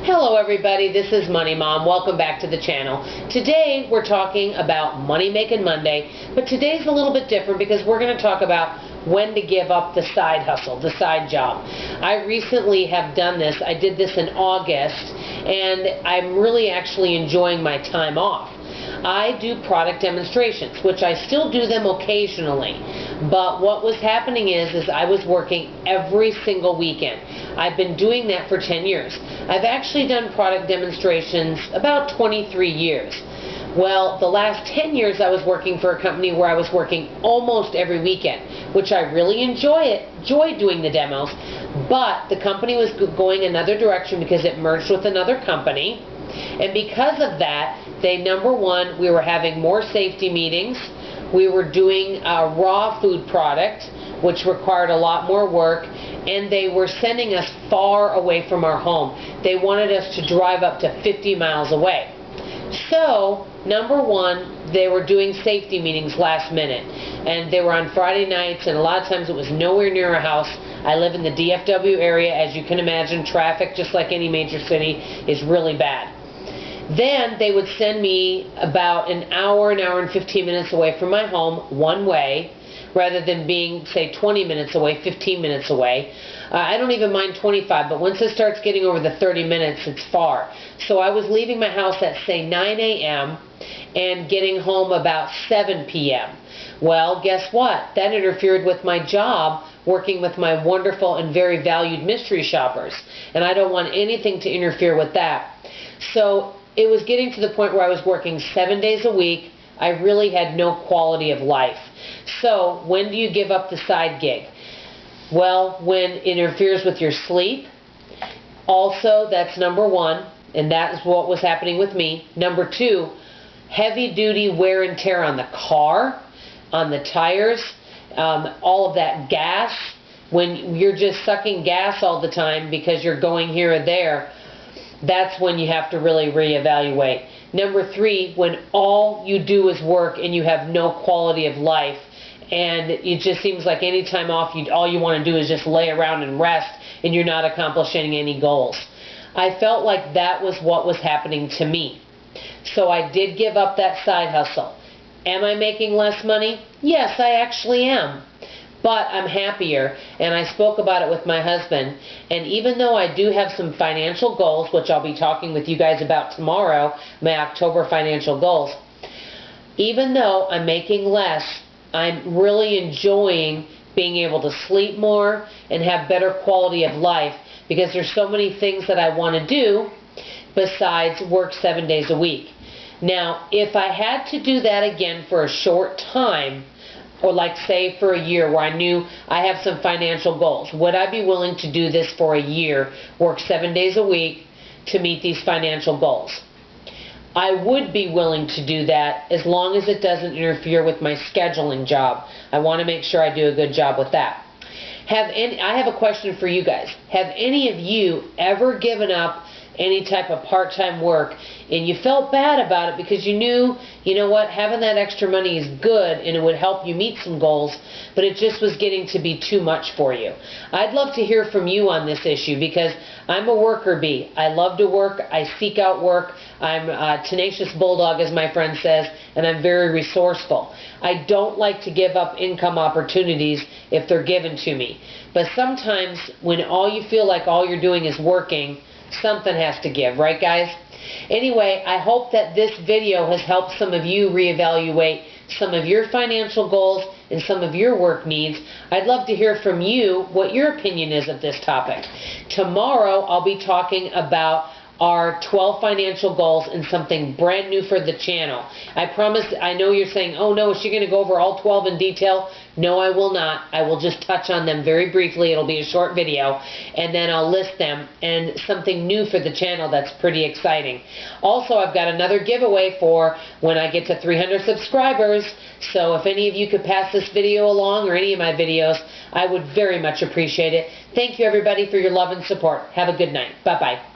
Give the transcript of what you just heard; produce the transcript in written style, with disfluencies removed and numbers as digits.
Hello everybody, this is Money Mom. Welcome back to the channel. Today we're talking about Money Making Monday, but today's a little bit different because we're going to talk about when to give up the side hustle, the side job. I recently have done this. I did this in August and I'm really actually enjoying my time off. I do product demonstrations, which I still do them occasionally, but what was happening is I was working every single weekend. I've been doing that for 10 years. I've actually done product demonstrations about 23 years. Well, the last 10 years I was working for a company where I was working almost every weekend, which I really enjoy doing the demos, but the company was going another direction because it merged with another company. And because of that, number one, we were having more safety meetings. We were doing a raw food product, which required a lot more work, and they were sending us far away from our home. They wanted us to drive up to 50 miles away. So, number one, they were doing safety meetings last minute, and they were on Friday nights, and a lot of times it was nowhere near our house. I live in the DFW area. As you can imagine, traffic, just like any major city, is really bad. Then they would send me about an hour and 15 minutes away from my home, one way, rather than being, say, 20 minutes away, 15 minutes away. I don't even mind 25, but once it starts getting over the 30 minutes, it's far. So I was leaving my house at, say, 9 a.m. and getting home about 7 p.m. Well, guess what? That interfered with my job working with my wonderful and very valued mystery shoppers, and I don't want anything to interfere with that. So it was getting to the point where I was working 7 days a week. I really had no quality of life. So when do you give up the side gig? Well, when it interferes with your sleep. Also, that's number one, and that is what was happening with me. Number two, heavy duty wear and tear on the car, on the tires, all of that gas. When you're just sucking gas all the time because you're going here or there, that's when you have to really reevaluate. Number three, when all you do is work and you have no quality of life, and it just seems like any time off, all you want to do is just lay around and rest, and you're not accomplishing any goals. I felt like that was what was happening to me. So I did give up that side hustle. Am I making less money? Yes, I actually am. But I'm happier, and I spoke about it with my husband, and even though I do have some financial goals, which I'll be talking with you guys about tomorrow, my October financial goals, even though I'm making less, I'm really enjoying being able to sleep more and have better quality of life because there's so many things that I want to do besides work 7 days a week. Now, if I had to do that again for a short time, or like say for a year where I knew I have some financial goals, would I be willing to do this for a year, work 7 days a week to meet these financial goals? I would be willing to do that as long as it doesn't interfere with my scheduling job. I want to make sure I do a good job with that. I have a question for you guys. Have any of you ever given up any type of part-time work and you felt bad about it because you knew, you know what, having that extra money is good and it would help you meet some goals, but it just was getting to be too much for you? I'd love to hear from you on this issue because I'm a worker bee. I love to work. I seek out work. I'm a tenacious bulldog, as my friend says, and I'm very resourceful. I don't like to give up income opportunities if they're given to me. But sometimes when all you feel like all you're doing is working, something has to give, right guys? Anyway, I hope that this video has helped some of you reevaluate some of your financial goals and some of your work needs. I'd love to hear from you what your opinion is of this topic. Tomorrow I'll be talking about our 12 financial goals and something brand new for the channel. I promise. I know you're saying, oh no, is she going to go over all 12 in detail? No, I will not. I will just touch on them very briefly. It'll be a short video, and then I'll list them, and something new for the channel that's pretty exciting. Also, I've got another giveaway for when I get to 300 subscribers, so if any of you could pass this video along or any of my videos, I would very much appreciate it. Thank you, everybody, for your love and support. Have a good night. Bye-bye.